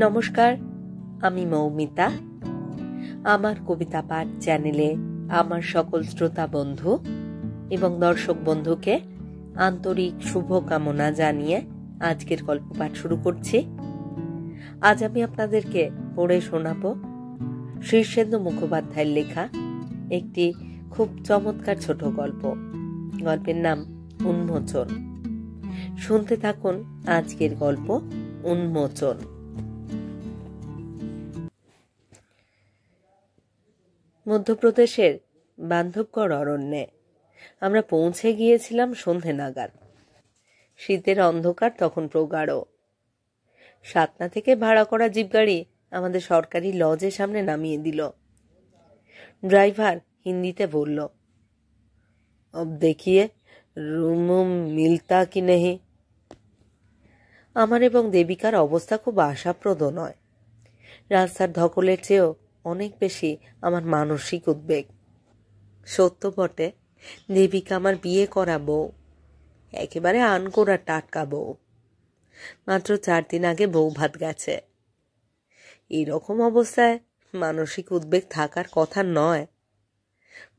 নমস্কার, আমি মৌমিতা। আমার কবিতা পাঠ চ্যানেলে আমার সকল শ্রোতা বন্ধু এবং দর্শক বন্ধুকে আন্তরিক শুভকামনা জানিয়ে আজকের গল্প পাঠ শুরু করছি। আজ আমি আপনাদেরকে পড়ে শোনাব শীর্ষেন্দু মুখোপাধ্যায়ের লেখা একটি খুব চমৎকার ছোট গল্প। গল্পের নাম উন্মোচন। শুনতে থাকুন আজকের গল্প উন্মোচন। মধ্যপ্রদেশের বান্ধবগড় অরণ্যে আমরা পৌঁছে গিয়েছিলাম সন্ধে নাগাদ। শীতের অন্ধকার তখন প্রগাঢ়। সাতনা থেকে ভাড়া করা জিপ গাড়ি আমাদের সরকারি লজের সামনে নামিয়ে দিল। ড্রাইভার হিন্দিতে বলল, अब देखिए रूम मिलता कि नहीं। আমার এবং দেবিকার অবস্থা খুব আশাপ্রদ নয়। রাস্তার ধকলের চেয়েও অনেক বেশি আমার মানসিক উদ্বেগ। সত্য বটে, দেবিকা আমার বিয়ে করা বউ, একেবারে আনকোড়া টাটকা বউ। মাত্র 4 দিন আগে বউ ভাত গেছে। এরকম অবস্থায় মানসিক উদ্বেগ থাকার কথা নয়,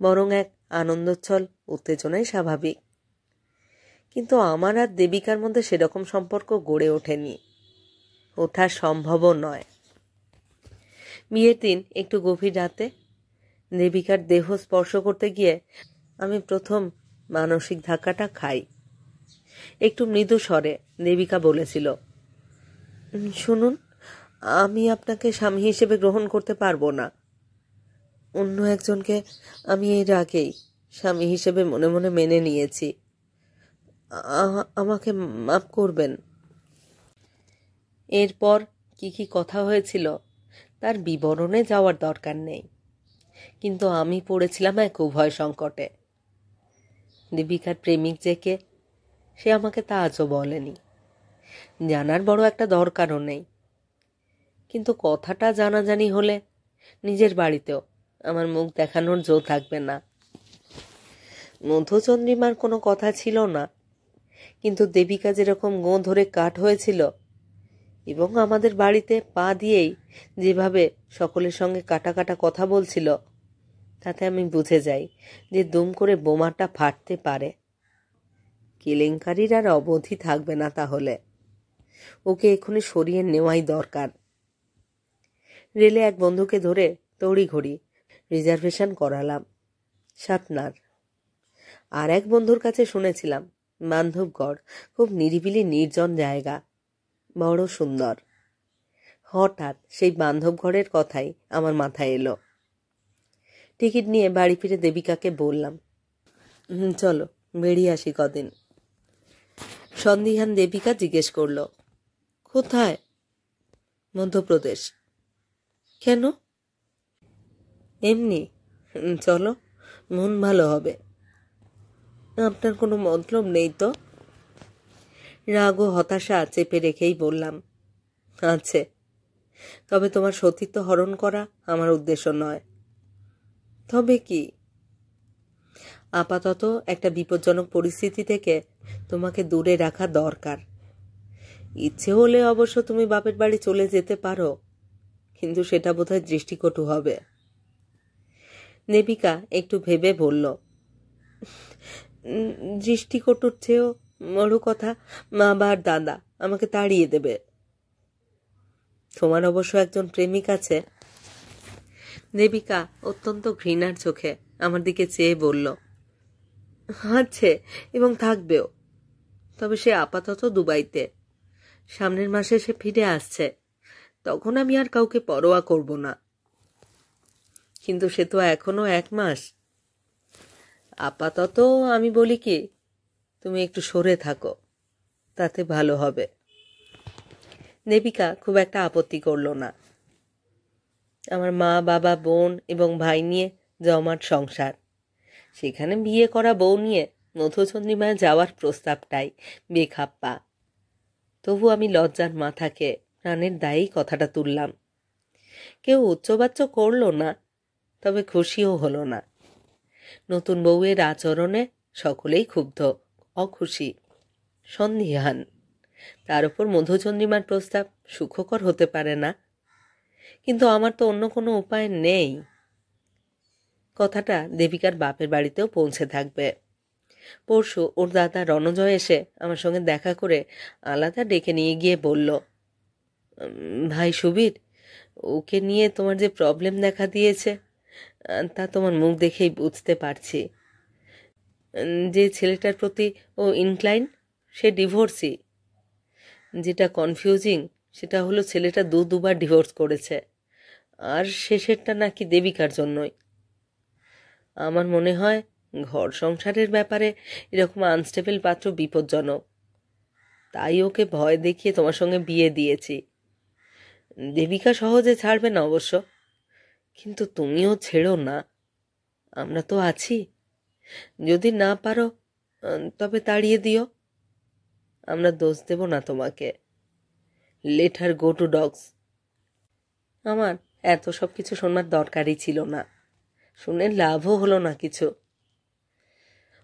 বরং এক আনন্দোচ্ছল উত্তেজনাই স্বাভাবিক। কিন্তু আমার আর দেবিকার মধ্যে সেরকম সম্পর্ক গড়ে ওঠেনি, ওঠা সম্ভবও নয়। বিয়ের দিন একটু গভীর রাতে দেবিকার দেহ স্পর্শ করতে গিয়ে আমি প্রথম মানসিক ধাক্কাটা খাই। একটু মৃদু স্বরে দেবিকা বলেছিল, শুনুন, আমি আপনাকে স্বামী হিসেবে গ্রহণ করতে পারবো না। অন্য একজনকে আমি এর আগেই স্বামী হিসেবে মনে মনে মেনে নিয়েছি। আমাকে মাফ করবেন। এরপর কি কি কথা হয়েছিল তার বিবরণে যাওয়ার দরকার নেই, কিন্তু আমি পড়েছিলাম এক উভয় সংকটে। দেবিকার প্রেমিক যে কে সে আমাকে তা আজও বলেনি, জানার বড় একটা দরকারও নেই। কিন্তু কথাটা জানাজানি হলে নিজের বাড়িতেও আমার মুখ দেখানোর জো থাকবে না। মধুচন্দ্রিমার কোনো কথা ছিল না, কিন্তু দেবিকা যেরকম গোঁ ধরে কাঠ হয়েছিল এবং আমাদের বাড়িতে পা দিয়েই যেভাবে সকলের সঙ্গে কাটা কাটা কথা বলছিল, তাতে আমি বুঝে যাই যে দুম করে বোমাটা ফাটতে পারে। কেলেঙ্কারির আর অবধি থাকবে না। তাহলে ওকে এক্ষুনি সরিয়ে নেওয়াই দরকার। রেলে এক বন্ধুকে ধরে তড়িঘড়ি রিজার্ভেশন করালাম সাতনার। আর এক বন্ধুর কাছে শুনেছিলাম বান্ধবগড় খুব নিরিবিলি নির্জন জায়গা, বড় সুন্দর। হঠাৎ সেই বান্ধবগড়ের কথাই আমার মাথায় এলো। টিকিট নিয়ে বাড়ি ফিরে দেবিকাকে বললাম, চলো বেরিয়ে আসি কদিন। সন্দিহান দেবিকা জিজ্ঞেস করল, কোথায়? মধ্যপ্রদেশ। কেন? এমনি, চলো, মন ভালো হবে। আপনার কোনো মতলব নেই তো? রাগ ও হতাশা চেপে রেখেই বললাম, আছে, তবে তোমার সতীত্ব হরণ করা আমার উদ্দেশ্য নয়। তবে কি? আপাতত একটা বিপজ্জনক পরিস্থিতি থেকে তোমাকে দূরে রাখা দরকার। ইচ্ছে হলে অবশ্য তুমি বাপের বাড়ি চলে যেতে পারো, কিন্তু সেটা বোধহয় দৃষ্টিকটু হবে। দেবিকা একটু ভেবে বলল, দৃষ্টিকটুর চেয়েও বড় কথা, মা বা দাদা আমাকে তাড়িয়ে দেবে। তোমার অবশ্য একজন প্রেমিক আছে। দেবিকা অত্যন্ত ঘৃণার চোখে আমার দিকে চেয়ে বলল, আছে এবং থাকবেও, তবে সে আপাতত দুবাইতে। সামনের মাসে সে ফিরে আসছে, তখন আমি আর কাউকে পরোয়া করব না। কিন্তু সে তো এখনো 1 মাস। আপাতত আমি বলি কি, তুমি একটু সরে থাকো, তাতে ভালো হবে। দেবিকা খুব একটা আপত্তি করল না। আমার মা, বাবা, বোন এবং ভাই নিয়ে জমাট সংসার। সেখানে বিয়ে করা বউ নিয়ে মধুচন্দ্রিমায় যাওয়ার প্রস্তাবটাই বেখাপ্পা। তবু আমি লজ্জার মাথাকে প্রাণের দায়েই কথাটা তুললাম। কেউ উচ্চবাচ্য করল না, তবে খুশিও হলো না। নতুন বউয়ের আচরণে সকলেই ক্ষুব্ধ, অখুশি, সন্দিহান। তার উপর মধুচন্দ্রিমার প্রস্তাব সুখকর হতে পারে না, কিন্তু আমার তো অন্য কোনো উপায় নেই। কথাটা দেবিকার বাপের বাড়িতেও পৌঁছে থাকবে। পরশু ওর দাদা রণজয় এসে আমার সঙ্গে দেখা করে আলাদা ডেকে নিয়ে গিয়ে বলল, ভাই সুবীর, ওকে নিয়ে তোমার যে প্রবলেম দেখা দিয়েছে তা তোমার মুখ দেখেই বুঝতে পারছি। যে ছেলেটার প্রতি ও ইনক্লাইন সে ডিভোর্সি। যেটা কনফিউজিং সেটা হলো ছেলেটা দুবার ডিভোর্স করেছে, আর শেষেরটা নাকি দেবিকার জন্যই। আমার মনে হয় ঘর সংসারের ব্যাপারে এরকম আনস্টেবল পাত্র বিপজ্জনক, তাই ওকে ভয় দেখিয়ে তোমার সঙ্গে বিয়ে দিয়েছি। দেবিকা সহজে ছাড়বে না অবশ্য, কিন্তু তুমিও ছেড়ো না, আমরা তো আছি। যদি না পারো তবে তাড়িয়ে দিও, আমরা দোষ দেব না তোমাকে। Let her go to dogs. আমার এত সব কিছু শোনার দরকারই ছিল না, শুনে লাভও হলো না কিছু।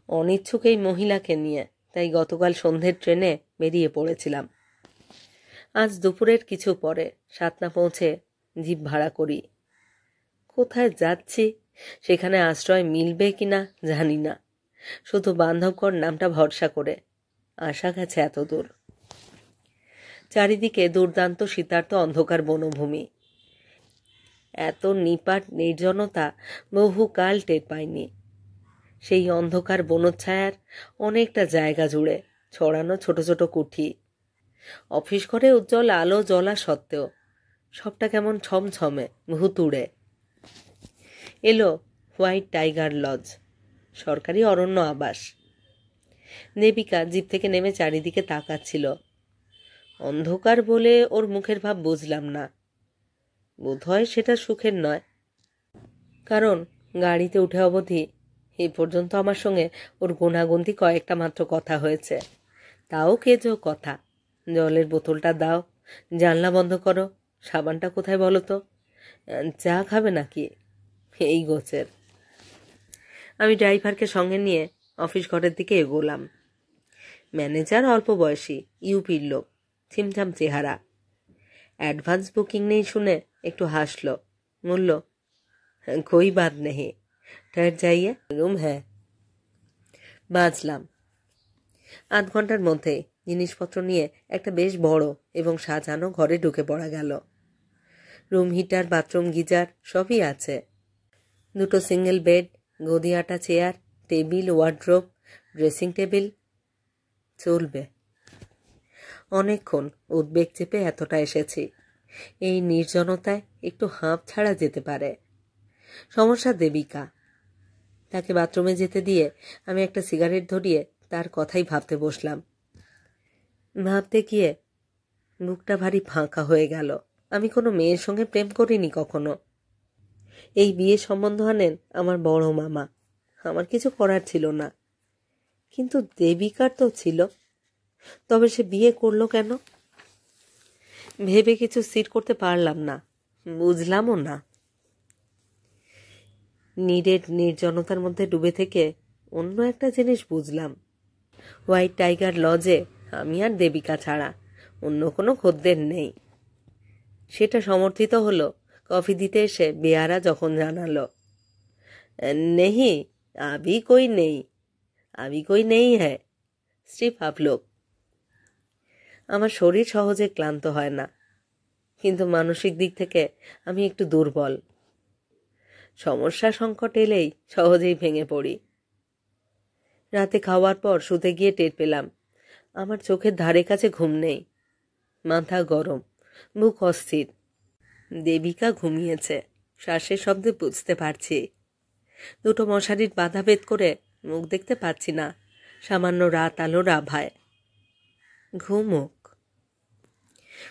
অনিচ্ছুক এই মহিলাকে নিয়ে তাই গতকাল সন্ধ্যের ট্রেনে বেরিয়ে পড়েছিলাম। আজ দুপুরের কিছু পরে সাতনা পৌঁছে জিপ ভাড়া করি। কোথায় যাচ্ছি সেখানে আশ্রয় মিলবে কিনা জানি না, শুধু বান্ধবগড় নামটা ভরসা করে আসা গেছে এত দূর। চারিদিকে দুর্দান্ত শীতার্ত অন্ধকার বনভূমি। এত নিপাট নির্জনতা বহুকাল টের পাইনি। সেই অন্ধকার বনচ্ছায়ার অনেকটা জায়গা জুড়ে ছড়ানো ছোট ছোট কুঠি। অফিস ঘরে উজ্জ্বল আলো জ্বলা সত্ত্বেও সবটা কেমন ছমছমে ভুতুড়ে। এলো হোয়াইট টাইগার লজ, সরকারি অরণ্য আবাস। দেবিকা জিপ থেকে নেমে চারিদিকে তাকাচ্ছিল। অন্ধকার বলে ওর মুখের ভাব বুঝলাম না। বোধহয় সেটা সুখের নয়, কারণ গাড়িতে উঠে অবধি এই পর্যন্ত আমার সঙ্গে ওর গুণাগুন্তি কয়েকটা মাত্র কথা হয়েছে, তাও কেজো কথা। জলের বোতলটা দাও, জানলা বন্ধ করো, সাবানটা কোথায় বলো তো, চা খাবে নাকি, এই গোছের। আমি ড্রাইভারকে সঙ্গে নিয়ে অফিস ঘরের দিকে এগোলাম। ম্যানেজার অল্প বয়সী, ইউপির লোক, ছিমছাম চেহারা। অ্যাডভান্স বুকিং নেই শুনে একটু হাসল, বলল, कोई बात नहीं, ठहर जाइए, रूम है। বাজলাম। আধ ঘন্টার মধ্যে জিনিসপত্র নিয়ে একটা বেশ বড় এবং সাজানো ঘরে ঢুকে পড়া গেল। রুম হিটার, বাথরুম গিজার সবই আছে। দুটো সিঙ্গেল বেড, গদি আটা chair, table, wardrobe, dressing table. চলবে। অনেকক্ষণ উদ্বেগ চেপে এতটা এসেছি। এই নির্জনতায় একটু হাঁপ ছাড়া যেতে পারে। সমস্যা দেবিকা। তাকে বাথরুমে যেতে দিয়ে আমি একটা সিগারেট ধরিয়ে তার কথাই ভাবতে বসলাম। ভাবতে গিয়ে বুকটা ভারী ফাঁকা হয়ে গেল। আমি কোনো মেয়ের সঙ্গে প্রেম করিনি কখনো। এই বিয়ে সম্বন্ধ আনেন আমার বড় মামা, আমার কিছু করার ছিল না। কিন্তু দেবিকার তো ছিল। তবে সে বিয়ে করলো কেন? ভেবে কিছু স্থির করতে পারলাম না, বুঝলামও না। নীরের নির্জনতার মধ্যে ডুবে থেকে অন্য একটা জিনিস বুঝলাম। হোয়াইট টাইগার লজে আমি আর দেবিকা ছাড়া অন্য কোনো খদ্দের নেই। সেটা সমর্থিত হলো কফি দিতে এসে বেয়ারা যখন জানালো, নেহি আবি কই নেই, আবি কই নেই হ্যাঁ, সির্ফ আপ লোগ। আমার শরীর সহজে ক্লান্ত হয় না, কিন্তু মানসিক দিক থেকে আমি একটু দুর্বল। সমস্যা সংকট এলেই সহজেই ভেঙে পড়ি। রাতে খাওয়ার পর শুতে গিয়ে টের পেলাম আমার চোখের ধারে কাছে ঘুম নেই। মাথা গরম, বুক অস্থির। দেবিকা ঘুমিয়েছে, শ্বাসের শব্দে বুঝতে পারছি। দুটো মশারির বাধা ভেদ করে মুখ দেখতে পাচ্ছি না সামান্য রাত আলোর আভায়। ঘুমুক।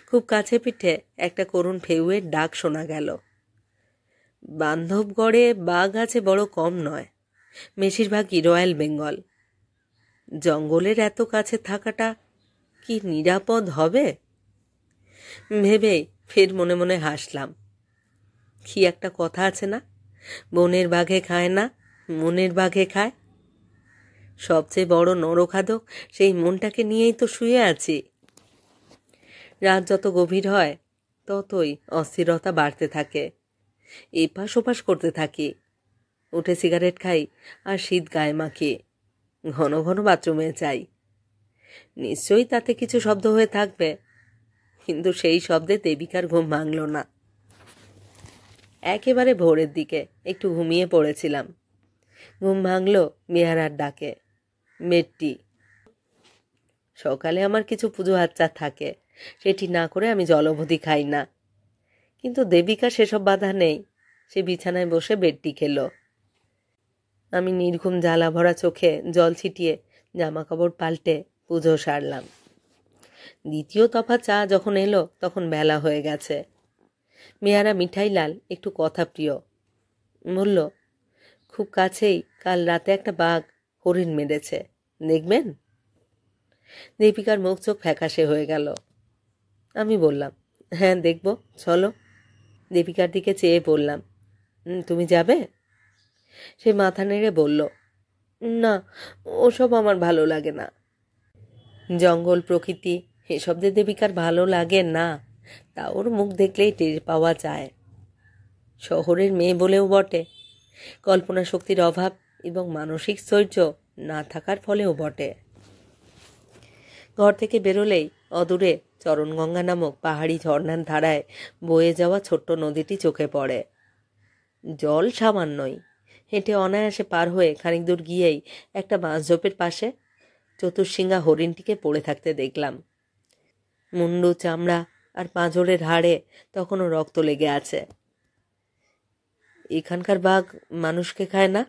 খুব কাছে পিঠে একটা করুণ ফেউয়ের ডাক শোনা গেল। বান্ধবগড়ে বাঘ আছে বড় কম নয়, বেশিরভাগই রয়্যাল বেঙ্গল। জঙ্গলের এত কাছে থাকাটা কি নিরাপদ হবে ভেবেই ফের মনে মনে হাসলাম। কি একটা কথা আছে না, বনের বাঘে খায় না, মনের বাঘে খায়। সবচেয়ে বড় নরখাদক সেই মনটাকে নিয়েই তো শুয়ে আছি। রাত যত গভীর হয় ততই অস্থিরতা বাড়তে থাকে। এপাশ ওপাশ করতে থাকি, উঠে সিগারেট খাই আর শীত গায়ে মাখি। ঘন ঘন বাথরুমে যাই। নিশ্চয়ই তাতে কিছু শব্দ হয়ে থাকবে, কিন্তু সেই শব্দে দেবিকার ঘুম ভাঙল না। একেবারে ভোরের দিকে একটু ঘুমিয়ে পড়েছিলাম। ঘুম ভাঙল মেহারার ডাকে, মেট্টি। সকালে আমার কিছু পুজো আচ্চা থাকে, সেটি না করে আমি জলভূতি খাই না। কিন্তু দেবিকা সেসব বাধা নেই। সে বিছানায় বসে বেডটি খেল। আমি নির্ঘুম জ্বালা ভরা চোখে জল ছিটিয়ে জামা কাপড় পাল্টে পুজো সারলাম। দ্বিতীয় তফা চা যখন এলো তখন বেলা হয়ে গেছে। মেয়ারা মিঠাইলাল একটু কথা প্রিয়, বলল, খুব কাছেই কাল রাতে একটা বাঘ হরিণ মেরেছে, দেখবেন? দীপিকার মুখ চোখ ফ্যাকাশে হয়ে গেল। আমি বললাম, হ্যাঁ দেখব, চলো। দীপিকার দিকে চেয়ে বললাম, তুমি যাবে? সে মাথা নেড়ে বলল, না, ওসব আমার ভালো লাগে না। জঙ্গল, প্রকৃতি এসব যে দেবিকার ভালো লাগে না তা ওর মুখ দেখলেই টের পাওয়া যায়। শহরের মেয়ে বলেও বটে, কল্পনা শক্তির অভাব এবং মানসিক স্থৈর্য না থাকার ফলেও বটে। ঘর থেকে বেরোলেই অদূরে চরণগঙ্গা নামক পাহাড়ি ঝর্ণার ধারায় বয়ে যাওয়া ছোট্ট নদীটি চোখে পড়ে। জল সামান্যই। হেঁটে অনায়াসে পার হয়ে খানিক দূর গিয়েই একটা বাঁশঝোপের পাশে চতুর্শিঙ্গা হরিণটিকে পড়ে থাকতে দেখলাম। মুন্ডু, চামড়া আর পাঁজরের হাড়ে তখনও রক্ত লেগে আছে। এখানকার বাঘ মানুষকে খায় না?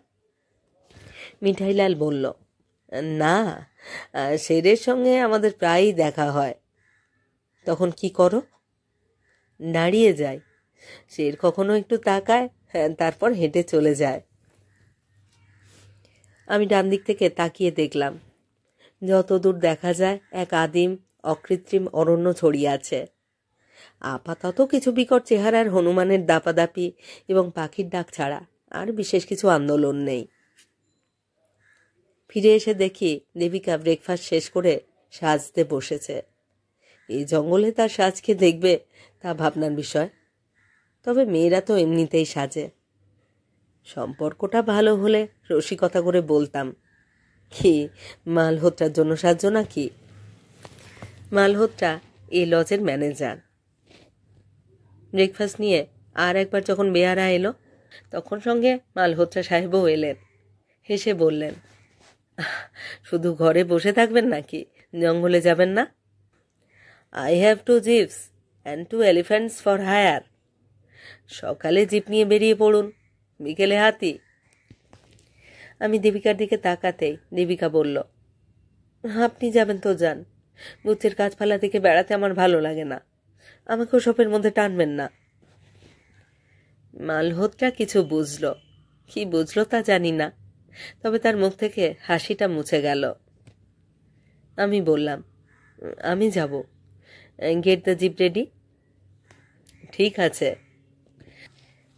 মিঠাইলাল বলল, না, শেরের সঙ্গে আমাদের প্রায়ই দেখা হয়। তখন কি করো? দাঁড়িয়ে যায়। শের কখনো একটু তাকায়, তারপর হেঁটে চলে যায়। আমি ডান দিক থেকে তাকিয়ে দেখলাম, যতদূর দেখা যায় এক আদিম অকৃত্রিম অরণ্য ছড়িয়ে আছে। আপাতত কিছু বিকট চেহারার হনুমানের দাপাদাপি এবং পাখির ডাক ছাড়া আর বিশেষ কিছু আন্দোলন নেই। ফিরে এসে দেখি দেবিকা ব্রেকফাস্ট শেষ করে সাজতে বসেছে। এই জঙ্গলে তার সাজকে দেখবে তা ভাবনার বিষয়। তবে মেয়েরা তো এমনিতেই সাজে। সম্পর্কটা ভালো হলে রসিকতা করে বলতাম, কি মালহোত্রার জন্য সাজছ নাকি? মালহোত্রা এই লজের ম্যানেজার। ব্রেকফাস্ট নিয়ে আর একবার যখন বেয়ারা এলো তখন সঙ্গে মালহোত্রা সাহেবও এলেন। হেসে বললেন, শুধু ঘরে বসে থাকবেন নাকি? জঙ্গলে যাবেন না? I have 2 jeeps and 2 elephants for hire. সকালে জিপ নিয়ে বেরিয়ে পড়ুন, বিকেলে হাতি। আমি দেবিকার দিকে তাকাতেই দেবিকা বলল, আপনি যাবেন তো যান, বুথের গাছপালা দেখে বেড়াতে আমার ভালো লাগে না। আমাকে ওসবের মধ্যে টানবেন না। মালহোত্রা কিছু বুঝল, কি বুঝলো তা জানি না, তবে তার মুখ থেকে হাসিটা মুছে গেল। আমি বললাম, আমি যাব। Get the jeep ready. ঠিক আছে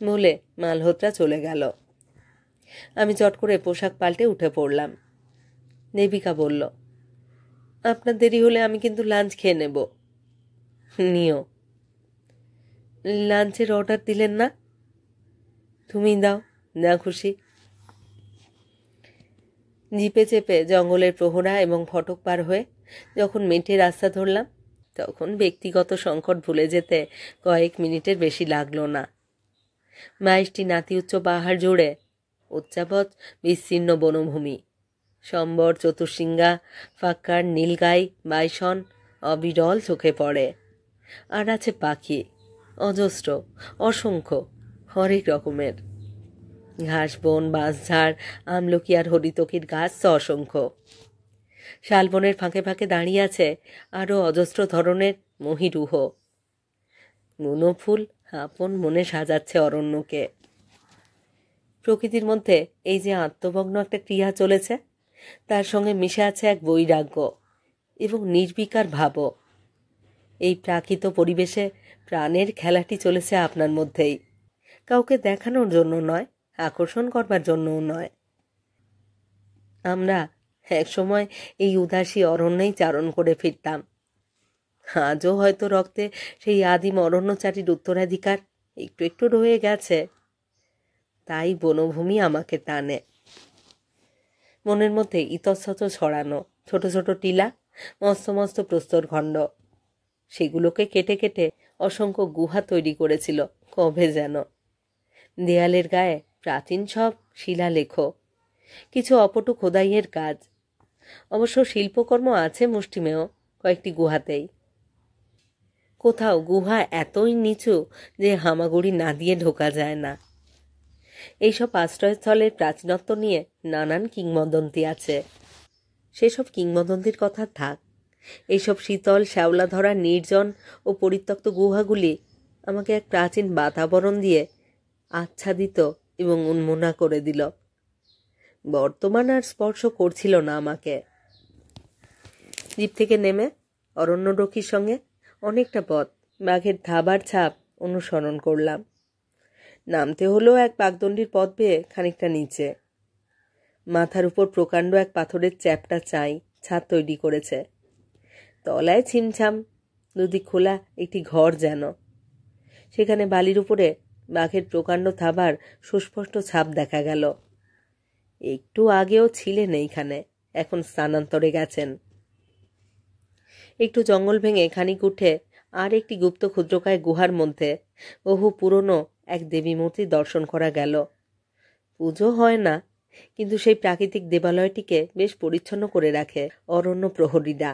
বলে মালহোত্রা চলে গেল। আমি চট করে পোশাক পাল্টে উঠে পড়লাম। দেবিকা বলল, আপনার দেরি হলে আমি কিন্তু লাঞ্চ খেয়ে নেব। নিও। লাঞ্চের অর্ডার দিলেন না? তুমি দাও, যা খুশি। জিপে চেপে জঙ্গলের প্রহরা এবং ফটক পার হয়ে যখন মেঠে রাস্তা ধরলাম তখন ব্যক্তিগত সংকট ভুলে যেতে কয়েক মিনিটের বেশি লাগলো না। 22টি নাতি উচ্চ পাহাড় জুড়ে উচ্চাবচ বিস্তীর্ণ বনভূমি, সম্বর, চতুর্শিঙ্গা, ফাক্কার, নীলগাই, বাইসন অবিরল চোখে পড়ে। আর আছে পাখি, অজস্র, অসংখ্য, হরেক রকমের। ঘাস, বন, বাঁশঝাড়, আমলকি আর হরিতকির গাছ তো অসংখ্য। শালবনের ফাঁকে ফাঁকে দাঁড়িয়ে আছে আরও অজস্র ধরনের মহিরুহ। বুনো ফুল আপন মনে সাজাচ্ছে অরণ্যকে। প্রকৃতির মধ্যে এই যে আত্মভগ্ন একটা ক্রিয়া চলেছে তার সঙ্গে মিশে আছে এক বৈরাগ্য এবং নির্বিকার ভাবও। এই প্রাকৃত পরিবেশে প্রাণের খেলাটি চলেছে আপনার মধ্যেই, কাউকে দেখানোর জন্য নয়, আকর্ষণ করবার জন্যও নয়। আমরা এক সময় এই উদাসী অরণ্যেই চারণ করে ফিরতাম। আজও হয়তো রক্তে সেই আদিম অরণ্যচারীর উত্তরাধিকার একটু একটু রয়ে গেছে। তাই বনভূমি আমাকে টানে। মনের মধ্যে ইতস্তত ছড়ানো ছোট ছোট টিলা, মস্ত মস্ত প্রস্তরখণ্ড, সেগুলোকে কেটে কেটে অসংখ্য গুহা তৈরি করেছিল কবে যেন। দেয়ালের গায়ে প্রাচীন সব শিলালেখ, কিছু অপটু খোদাইয়ের কাজ। অবশ্য শিল্পকর্ম আছে মুষ্টিমেয় কয়েকটি গুহাতেই। কোথাও গুহা এতই নিচু যে হামাগুড়ি না দিয়ে ঢোকা যায় না। এইসব আশ্রয়স্থলের প্রাচীনত্ব নিয়ে নানান কিংবদন্তি আছে। সেসব কিংবদন্তির কথা থাক, এইসব শীতল শ্যাওলা ধরা নির্জন ও পরিত্যক্ত গুহাগুলি আমাকে এক প্রাচীন বাতাবরণ দিয়ে আচ্ছাদিত এবং উন্মনা করে দিল। বর্তমান আর স্পর্শ করছিল না আমাকে। জিপ থেকে নেমে অরণ্যরক্ষীর সঙ্গে অনেকটা পথ বাঘের থাবার ছাপ অনুসরণ করলাম। নামতে হলো এক পাকদণ্ডির পথ বেয়ে খানিকটা নিচে। মাথার উপর প্রকাণ্ড এক পাথরের চ্যাপ্টা চাই ছাদ তৈরি করেছে। তলায় ছিমছাম দুদিক খোলা একটি ঘর যেন। সেখানে বালির উপরে বাঘের প্রকাণ্ড থাবার সুস্পষ্ট ছাপ দেখা গেল। একটু আগেও ছিলেন এইখানে, এখন স্থানান্তরে গেছেন। একটু জঙ্গল ভেঙে খানিক উঠে আর একটি গুপ্ত ক্ষুদ্রকায় গুহার মধ্যে বহু পুরনো এক দেবী মূর্তি দর্শন করা গেল। পুজো হয় না, কিন্তু সেই প্রাকৃতিক দেবালয়টিকে বেশ পরিচ্ছন্ন করে রাখে অরণ্য প্রহরীরা।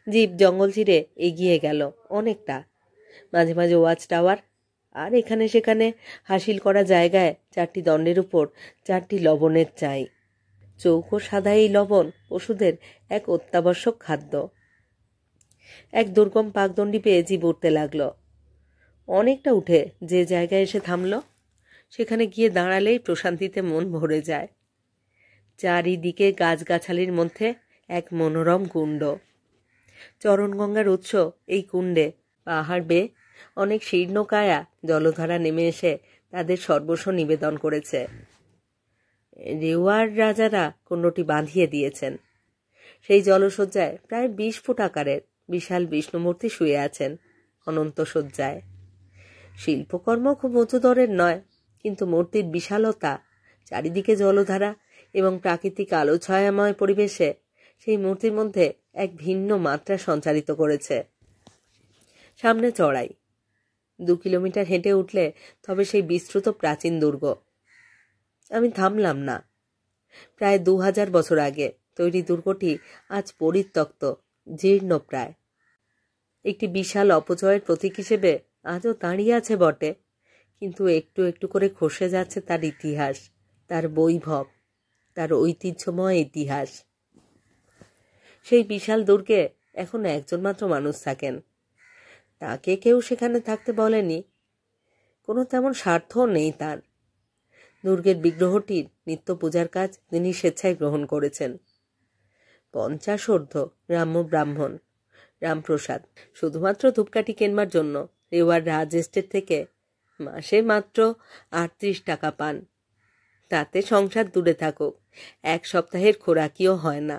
জিপ জঙ্গল চিরে এগিয়ে গেল অনেকটা। মাঝে মাঝে ওয়াচ টাওয়ার, আর এখানে সেখানে হাসিল করা জায়গায় 4টি দণ্ডের উপর 4টি লবণের চাই। চৌকো সাদা এই লবণ পশুদের এক অত্যাবশ্যক খাদ্য। এক দুর্গম পাকদণ্ডি পেয়ে জিপ উঠতে লাগল। অনেকটা উঠে যে জায়গায় এসে থামল, সেখানে গিয়ে দাঁড়ালেই প্রশান্তিতে মন ভরে যায়। চারিদিকে গাছগাছালির মধ্যে এক মনোরম কুণ্ড। চরণগঙ্গার উৎস এই কুণ্ডে পাহাড় বেয়ে অনেক শীর্ণকায়া জলধারা নেমে এসে তাদের সর্বস্ব নিবেদন করেছে। রেওয়ার রাজারা কুণ্ডটি বাঁধিয়ে দিয়েছেন। সেই জলশয্যায় প্রায় 20 ফুট আকারের বিশাল বিষ্ণুমূর্তি শুয়ে আছেন অনন্ত শয্যায়। শিল্পকর্ম খুব উঁচু দরের নয়, কিন্তু মূর্তির বিশালতা, চারিদিকে জলধারা এবং প্রাকৃতিক আলো ছায়াময় পরিবেশে সেই মূর্তির মধ্যে এক ভিন্ন মাত্রা সঞ্চারিত করেছে। সামনে চড়াই, 2 কিলোমিটার হেঁটে উঠলে তবে সেই বিস্তৃত প্রাচীন দুর্গ। আমি থামলাম না। প্রায় 2000 বছর আগে তৈরি দুর্গটি আজ পরিত্যক্ত, জীর্ণ প্রায়। একটি বিশাল অপচয়ের প্রতীক হিসেবে আজও দাঁড়িয়ে আছে বটে, কিন্তু একটু একটু করে খসে যাচ্ছে তার ইতিহাস, তার বৈভব, তার ঐতিহ্যময় ইতিহাস। সেই বিশাল দুর্গে এখন একজন মাত্র মানুষ থাকেন। তাকে কেউ সেখানে থাকতে বলেনি, কোনো তেমন স্বার্থও নেই তার। দুর্গের বিগ্রহটির নিত্য পূজার কাজ তিনি স্বেচ্ছায় গ্রহণ করেছেন। 50 ঊর্ধ্ব গ্রাম্য ব্রাহ্মণ রামপ্রসাদ শুধুমাত্র ধূপকাঠি কেনবার জন্য রেওয়ার রাজ এস্টেট থেকে মাসে মাত্র 38 টাকা পান। তাতে সংসার দূরে থাকুক, 1 সপ্তাহের খোরাকিও হয় না।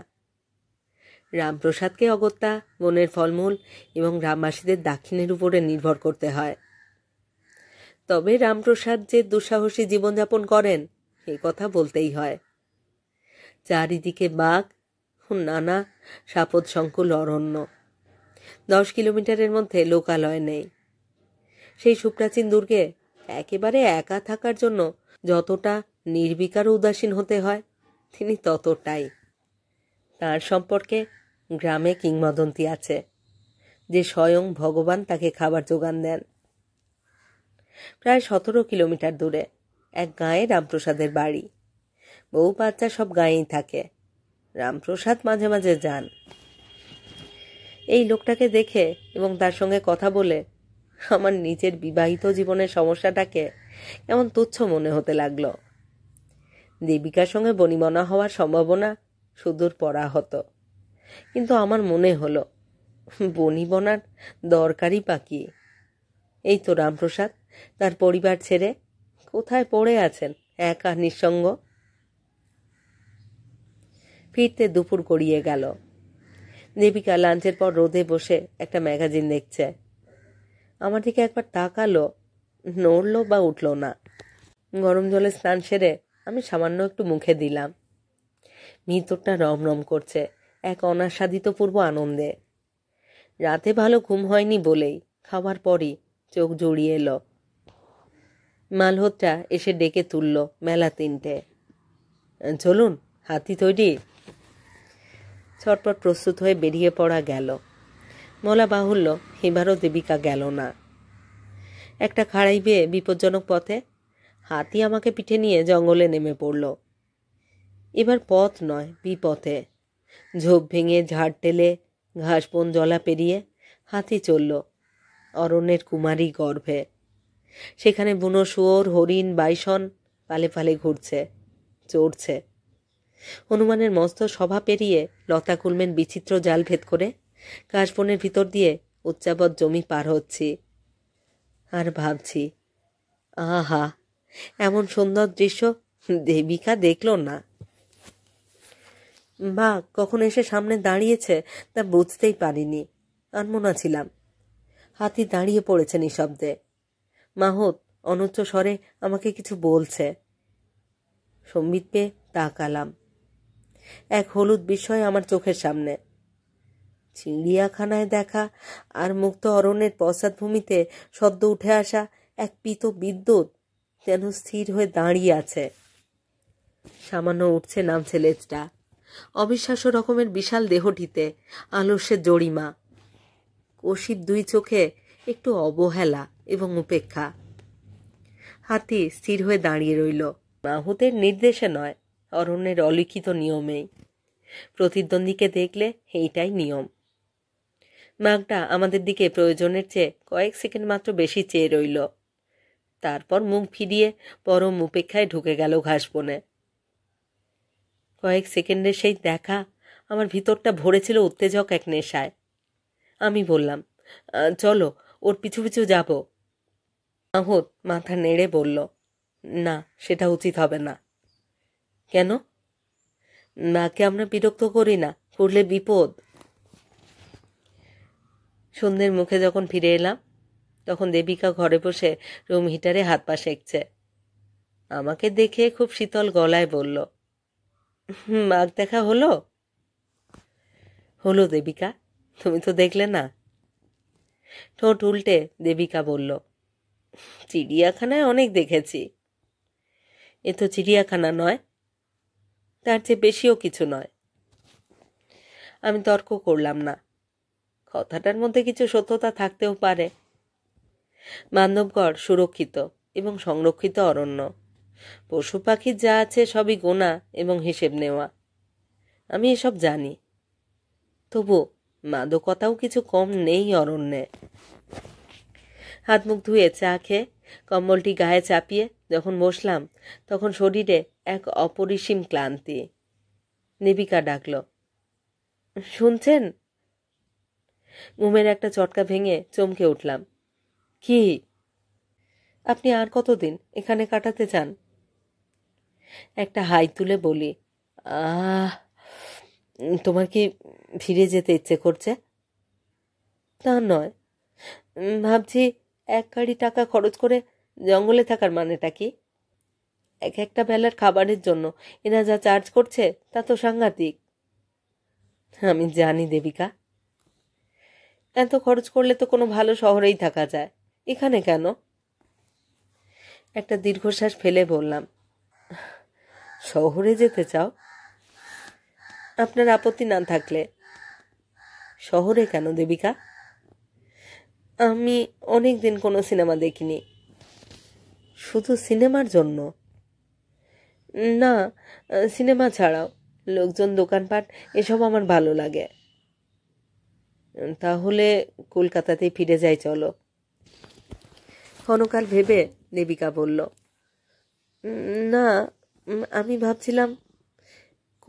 রামপ্রসাদকে অগত্যা বনের ফলমূল এবং গ্রামবাসীদের দাক্ষিণের উপরে নির্ভর করতে হয়। তবে রামপ্রসাদ যে দুঃসাহসী জীবনযাপন করেন এ কথা বলতেই হয়। চারিদিকে বাঘ ও নানা সাপদ সংকুল অরণ্য। 10 কিলোমিটারের মধ্যে লোকালয় নেই। সেই সুপ্রাচীন দুর্গে একেবারে একা থাকার জন্য যতটা নির্বিকার উদাসীন হতে হয়, তিনি ততটাই। তার সম্পর্কে গ্রামে কিংবদন্তি আছে যে স্বয়ং ভগবান তাকে খাবার যোগান দেন। প্রায় 17 কিলোমিটার দূরে এক গাঁয়ে রামপ্রসাদের বাড়ি। বউ বাচ্চা সব গাঁয়েই থাকে। রামপ্রসাদ মাঝে মাঝে যান। এই লোকটাকে দেখে এবং তার সঙ্গে কথা বলে আমার নিজের বিবাহিত জীবনের সমস্যাটাকে কেমন তুচ্ছ মনে হতে লাগলো। দেবিকার সঙ্গে বনিবনা হওয়ার সম্ভাবনা সুদূর পরাহত, কিন্তু আমার মনে হলো বনিবনার দরকারই বা কি? এই তো রামপ্রসাদ তার পরিবার ছেড়ে কোথায় পড়ে আছেন একা নিঃসঙ্গ। ফিরতে দুপুর গড়িয়ে গেল। দেবিকা লাঞ্চের পর রোদে বসে একটা ম্যাগাজিন দেখছে। আমার দিকে একবার তাকালো, নড়ল বা উঠল না। গরম জলে স্নান সেরে আমি সামান্য একটু মুখে দিলাম। ভিতরটা রমরম করছে এক অনাস্বাদিতপূর্ব আনন্দে। রাতে ভালো ঘুম হয়নি বলেই খাবার পরই চোখ জড়িয়ে এলো। মালহোত্রা এসে ডেকে তুলল মেলা 3টে। চলুন, হাতি তৈরি। ছটপট প্রস্তুত হয়ে বেরিয়ে পড়া গেল। বলা বাহুল্য, এবারও দেবিকা গেল না। একটা খাড়াই বেয়ে বিপজ্জনক পথে হাতি আমাকে পিঠে নিয়ে জঙ্গলে নেমে পড়ল। এবার পথ নয়, বিপথে। ঝোপ ভেঙে, ঝাড় টেলে, ঘাসবন জলা পেরিয়ে হাতি চলল অরণ্যের কুমারী গর্ভে। সেখানে বুনো শুয়োর, হরিণ, বাইসন পালে পালে ঘুরছে, চড়ছে। হনুমানের মস্ত সভা পেরিয়ে লতাকুলমের বিচিত্র জাল ভেদ করে ঘাসবনের ভিতর দিয়ে উচ্চাবত জমি পার হচ্ছি। আর ভাবছি, আহা, এমন সুন্দর দৃশ্য দেবিকা দেখল না। বাঘ কখন এসে সামনে দাঁড়িয়েছে তা বুঝতেই পারিনি। আনমনা ছিলাম। হাতি দাঁড়িয়ে পড়েছে নিঃশব্দে। মাহত অনুচ্চ স্বরে আমাকে কিছু বলছে। সম্বিত পেয়ে তাকালাম। এক হলুদ বিস্ময় আমার চোখের সামনে। চিড়িয়াখানায় দেখা আর মুক্ত অরণ্যের পশ্চাৎভূমিতে সদ্য উঠে আসা এক পীত বিদ্যুৎ যেন স্থির হয়ে দাঁড়িয়ে আছে। সামান্য উঠছে নামছে লেজটা। অবিশ্বাস্য রকমের বিশাল দেহটিতে আলস্যের জড়িমা। কষির 2 চোখে একটু অবহেলা এবং উপেক্ষা। হাতি স্থির হয়ে দাঁড়িয়ে রইল। মাহুতের নির্দেশে নয়, অরণ্যের অলিখিত নিয়মেই। প্রতিদ্বন্দ্বীকে দেখলে এইটাই নিয়ম। বাঘটা আমাদের দিকে প্রয়োজনের চেয়ে কয়েক সেকেন্ড মাত্র বেশি চেয়ে রইল। তারপর মুখ ফিরিয়ে পরম উপেক্ষায় ঢুকে গেল ঘাসবনে। কয়েক সেকেন্ডের সেই দেখা আমার ভিতরটা ভরেছিল উত্তেজক এক নেশায়। আমি বললাম, চলো, ওর পিছু পিছু যাব। মাহুত মাথা নেড়ে বলল, না, সেটা উচিত হবে না। কেন? নাকে আমরা বিরক্ত করি না, করলে বিপদ। সন্ধ্যের মুখে যখন ফিরে এলাম তখন দেবিকা ঘরে বসে রুম হিটারে হাত পা সেঁকছে। আমাকে দেখে খুব শীতল গলায় বলল, বাঘ দেখা হলো? হলো দেবিকা, তুমি তো দেখলে না। ঠোঁট উল্টে দেবিকা বলল, চিড়িয়াখানায় অনেক দেখেছি। এ তো চিড়িয়াখানা নয়, তার চেয়ে বেশিও কিছু নয়। আমি তর্ক করলাম না। কথাটার মধ্যে কিছু সত্যতা থাকতেও পারে। বান্ধবগড় সুরক্ষিত এবং সংরক্ষিত অরণ্য। পশু পাখির যা আছে সবই গোনা এবং হিসেব নেওয়া। আমি এসব জানি। তবু মাদকতাও কিছু কম নেই অরণ্যে। হাত মুখ ধুয়ে চা খেয়ে কম্বলটি গায়ে চাপিয়ে যখন বসলাম তখন শরীরে এক অপরিসীম ক্লান্তি। দেবিকা ডাকল, শুনছেন? ঘুমের একটা চটকা ভেঙে চমকে উঠলাম। কি? আপনি আর কতদিন এখানে কাটাতে চান? একটা হাই তুলে বলি, তোমার কি ফিরে যেতে ইচ্ছে করছে? তা নয়, ভাবছি 1 গাড়ি টাকা খরচ করে জঙ্গলে থাকার মানেটা কি? একটা বেলার খাবারের জন্য এরা যা চার্জ করছে তা তো সাংঘাতিক। আমি জানি দেবিকা, এত খরচ করলে তো কোনো ভালো শহরেই থাকা যায়, এখানে কেন? একটা দীর্ঘশ্বাস ফেলে বললাম, শহরে যেতে চাও? আপনার আপত্তি না থাকলে। শহরে কেন দেবিকা? আমি অনেক দিন কোনো সিনেমা দেখিনি। শুধু সিনেমার জন্য? না, সিনেমা ছাড়াও লোকজন, দোকানপাট এসব আমার ভালো লাগে। তাহলে কলকাতাতেই ফিরে যাই, চলো। ক্ষণকাল ভেবে দেবিকা বলল, না, আমি ভাবছিলাম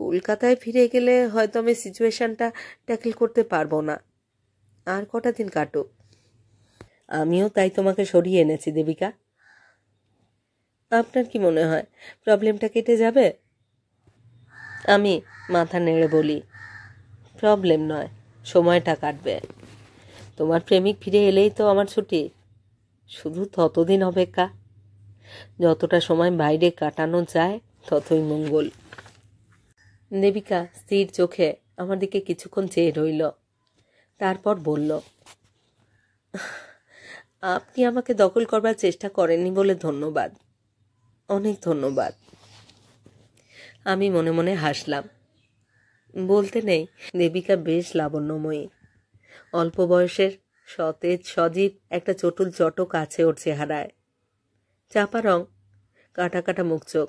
কলকাতায় ফিরে গেলে হয়তো আমি সিচুয়েশনটা ট্যাকেল করতে পারবো না। আর কটা দিন কাটুক। আমিও তাই তোমাকে সরিয়ে এনেছি দেবিকা। আপনার কি মনে হয় প্রবলেমটা কেটে যাবে? আমি মাথা নেড়ে বলি, প্রবলেম নয়, সময়টা কাটবে। তোমার প্রেমিক ফিরে এলেই তো আমার ছুটি। শুধু ততদিন অপেক্ষা। যতটা সময় বাইরে কাটানো যায় ততই মঙ্গল। দেবিকা স্থির চোখে আমার দিকে কিছুক্ষণ চেয়ে রইল, তারপর বলল, আপনি আমাকে দখল করবার চেষ্টা করেননি বলে ধন্যবাদ, অনেক ধন্যবাদ। আমি মনে মনে হাসলাম। বলতে নেই, দেবিকা বেশ লাবণ্যময়ী। অল্প বয়সের সতেজ সজীব একটা চটুল চটক আছে ওর চেহারায়। চাপা রং, কাটা কাটা মুখ চোখ।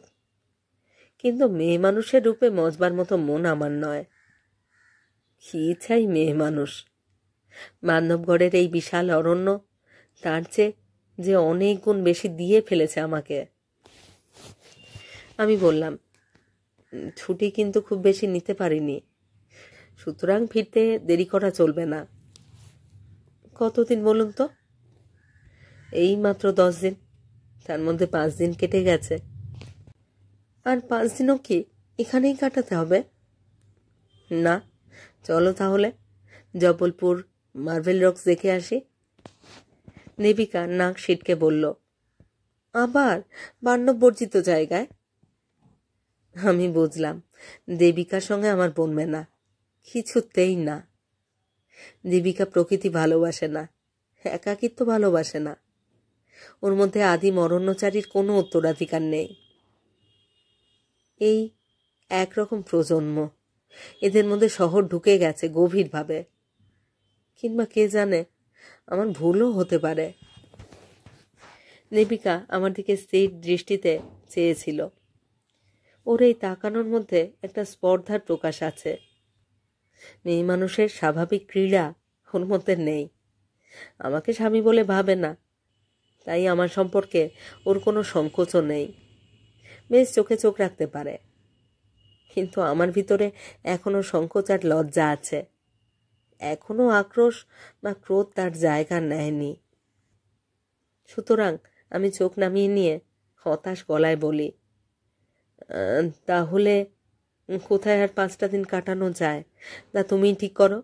কিন্তু মেয়ে মানুষের রূপে মজবার মতো মন আমার নয়। কি চাই মেয়ে মানুষ? বান্ধবগড়ের এই বিশাল অরণ্য তার চেয়ে যে অনেক গুণ বেশি দিয়ে ফেলেছে আমাকে। আমি বললাম, ছুটি কিন্তু খুব বেশি নিতে পারিনি, সুতরাং ফিরতে দেরি করা চলবে না। কতদিন বলুন তো? এই মাত্র 10 দিন, তার মধ্যে 5 দিন কেটে গেছে। আর 5 দিনও কি এখানেই কাটাতে হবে? না, চলো তাহলে জবলপুর মার্বেল রক্স দেখে আসি। দেবিকা নাক সিটকে বলল, আবার বার্ণববর্জিত জায়গায়? আমি বুঝলাম দেবিকার সঙ্গে আমার বনবে না, কিছুতেই না। দেবিকা প্রকৃতি ভালোবাসে না, একাকিত্ব ভালোবাসে না। ওর মধ্যে আদিম অরণ্যচারীর কোনো উত্তরাধিকার নেই। এই একরকম প্রজন্ম, এদের মধ্যে শহর ঢুকে গেছে গভীরভাবে। কিংবা কে জানে, আমার ভুলও হতে পারে। দেবিকা আমার দিকে স্থির দৃষ্টিতে চেয়েছিল। ওর এই তাকানোর মধ্যে একটা স্পর্ধার প্রকাশ আছে। মেয়ে মানুষের স্বাভাবিক ক্রীড়া ওর মধ্যে নেই। আমাকে স্বামী বলে ভাবে না, তাই আমার সম্পর্কে ওর কোনো সংকোচও নেই। বেশ চোখে চোখ রাখতে পারে, কিন্তু আমার ভিতরে এখনো সংকোচ আর লজ্জা আছে। এখনো আক্রোশ বা ক্রোধ তার জায়গা নেয়নি। সুতরাং আমি চোখ নামিয়ে নিয়ে হতাশ গলায় বলি, তাহলে কোথায় আর 5টা দিন কাটানো যায় তা তুমিই ঠিক করো।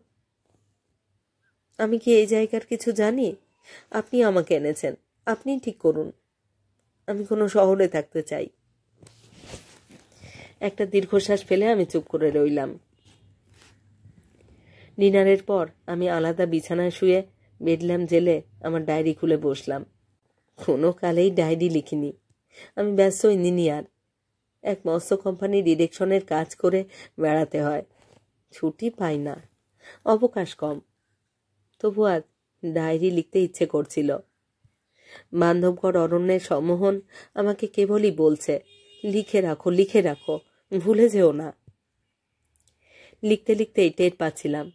আমি কি এই জায়গার কিছু জানি? আপনি আমাকে এনেছেন, আপনিই ঠিক করুন। আমি কোনো শহরে থাকতে চাই। একটা দীর্ঘশ্বাস ফেলে আমি চুপ করে রইলাম। ডিনারের পর আমি আলাদা বিছানায় শুয়ে বেডল্যাম্প জেলে আমার ডায়েরি খুলে বসলাম। কোনো কালেই ডায়েরি লিখিনি। আমি ব্যস্ত ইঞ্জিনিয়ার, এক মৎস্য কোম্পানি ডিরেকশনের কাজ করে বেড়াতে হয়। ছুটি পাই না, অবকাশ কম। তবু আজ ডায়েরি লিখতে ইচ্ছে করছিল। বান্ধবগড় অরণ্যের সম্মোহন আমাকে কেবলই বলছে, লিখে রাখো, লিখে রাখো, ভুলে যেও না। লিখতে লিখতেই টের পাচ্ছিলাম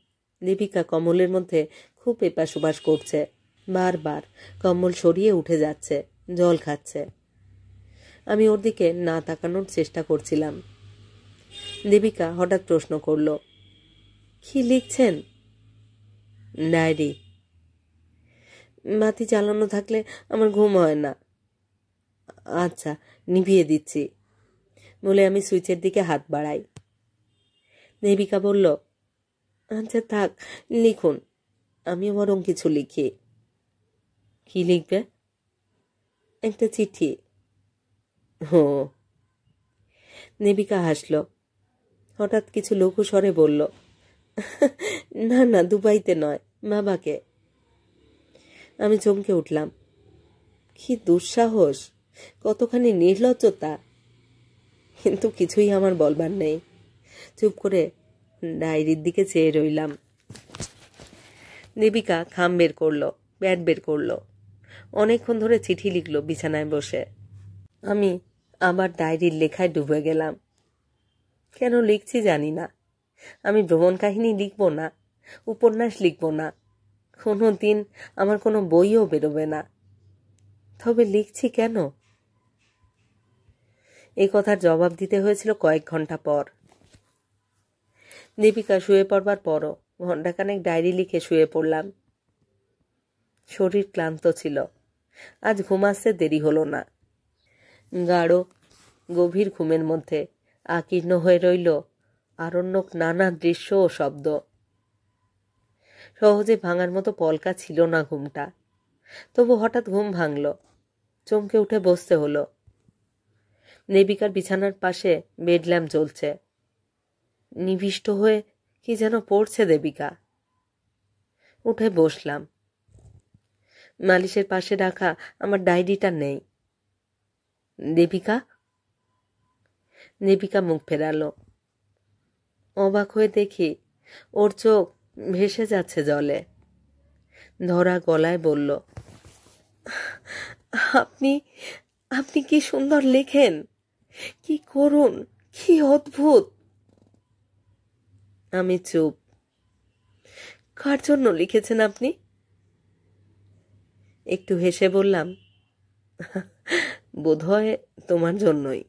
দেবিকা কম্বলের মধ্যে খুব এপাশ ওপাশ করছে। বারবার কম্বল সরিয়ে উঠে যাচ্ছে, জল খাচ্ছে। আমি ওর দিকে না তাকানোর চেষ্টা করছিলাম। দেবিকা হঠাৎ প্রশ্ন করল, কি লিখছেন? ডায়েরি। বাতি জ্বালানো থাকলে আমার ঘুম হয় না। আচ্ছা, নিভিয়ে দিচ্ছি বলে আমি সুইচের দিকে হাত বাড়াই। দেবিকা বলল, আচ্ছা থাক, লিখুন, আমিও বরং কিছু লিখি। কি লিখবে? একটা চিঠি। হো। দেবিকা হাসল। হঠাৎ কিছু লঘু স্বরে বলল, না না, দুবাইতে নয়, বাবাকে। আমি চমকে উঠলাম। কি দুঃসাহস, কতখানি নির্লজ্জতা! কিন্তু কিছুই আমার বলবার নেই। চুপ করে ডায়েরির দিকে চেয়ে রইলাম। দেবিকা খাম বের করলো, প্যাড বের করলো, অনেকক্ষণ ধরে চিঠি লিখলো বিছানায় বসে। আমি আবার ডায়েরির লেখায় ডুবে গেলাম। কেন লিখছি জানি না। আমি ভ্রমণ কাহিনী লিখব না, উপন্যাস লিখব না, কোনো দিন আমার কোনো বইও বেরোবে না। তবে লিখছি কেন? এই কথার জবাব দিতে হয়েছিল কয়েক ঘন্টা পর। দেবিকা শুয়ে পড়বার পরও ঘণ্টাখানেক ডায়েরি লিখে শুয়ে পড়লাম। শরীর ক্লান্ত ছিল, আজ ঘুম আসতে দেরি হলো না। গাঢ় গভীর ঘুমের মধ্যে আকীর্ণ হয়ে রইল আরণ্যক নানা দৃশ্য ও শব্দ। সহজে ভাঙার মতো পলকা ছিল না ঘুমটা। তবু হঠাৎ ঘুম ভাঙল। চমকে উঠে বসতে হলো। দেবিকার বিছানার পাশে বেড ল্যাম্প জ্বলছে। নিবিষ্ট হয়ে কি যেন পড়ছে দেবিকা। উঠে বসলাম। মালিশের পাশে রাখা আমার ডায়েরিটা নেই। দেবিকা? দেবিকা মুখ ফেরালো। অবাক হয়ে দেখি ওর চোখ ভেসে যাচ্ছে জলে। ধরা গলায় বলল, আপনি আপনি কি সুন্দর লেখেন, কি করুন, কি অদ্ভুত। আমি চুপ। কার জন্য লিখেছেন আপনি? একটু হেসে বললাম, বোধহয় তোমার জন্যই।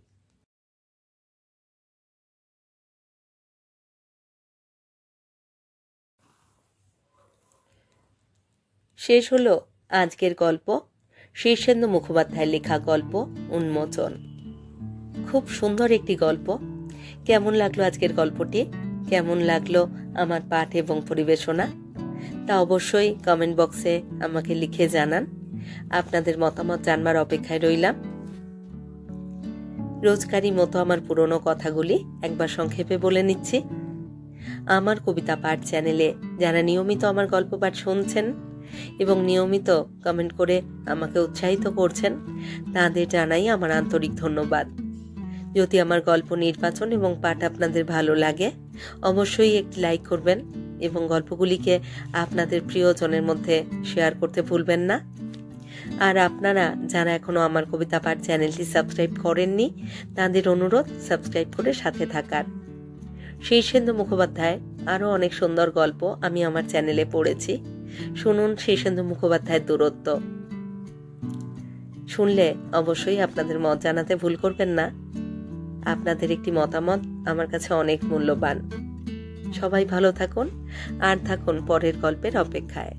শেষ হলো আজকের গল্প। শীর্ষেন্দু মুখোপাধ্যায়ের লেখা গল্প উন্মোচন। খুব সুন্দর একটি গল্প। কেমন লাগলো আজকের গল্পটি? কেমন লাগলো আমার পাঠ এবং পরিবেশনা? তা অবশ্যই কমেন্ট বক্সে আমাকে লিখে জানান। আপনাদের মতামত জানবার অপেক্ষায় রইলাম। রোজকারই মতো আমার পুরনো কথাগুলি একবার সংক্ষেপে বলে নিচ্ছি। আমার কবিতা পাঠ চ্যানেলে যারা নিয়মিত আমার গল্প পাঠ শুনছেন এবং নিয়মিত কমেন্ট করে আমাকে উৎসাহিত করছেন, তাদের জানাই আমার আন্তরিক ধন্যবাদ। যদি আমার গল্প নির্বাচন এবং পাঠ আপনাদের ভালো লাগে, অবশ্যই একটি লাইক করবেন এবং গল্পগুলিকে আপনাদের প্রিয়জনের মধ্যে শেয়ার করতে ভুলবেন না। আর আপনারা যারা এখনো আমার কবিতা পাঠ চ্যানেলটি সাবস্ক্রাইব করেননি, তাদের অনুরোধ সাবস্ক্রাইব করে সাথে থাকার। শীর্ষেন্দু মুখোপাধ্যায় আরও অনেক সুন্দর গল্প আমি আমার চ্যানেলে পড়েছি। শুনুন শীর্ষেন্দু মুখোপাধ্যায়ের দূরত্ব। শুনলে অবশ্যই আপনাদের মত জানাতে ভুল করবেন না। আপনাদের একটি মতামত আমার কাছে অনেক মূল্যবান। সবাই ভালো থাকুন আর থাকুন পরের গল্পের অপেক্ষায়।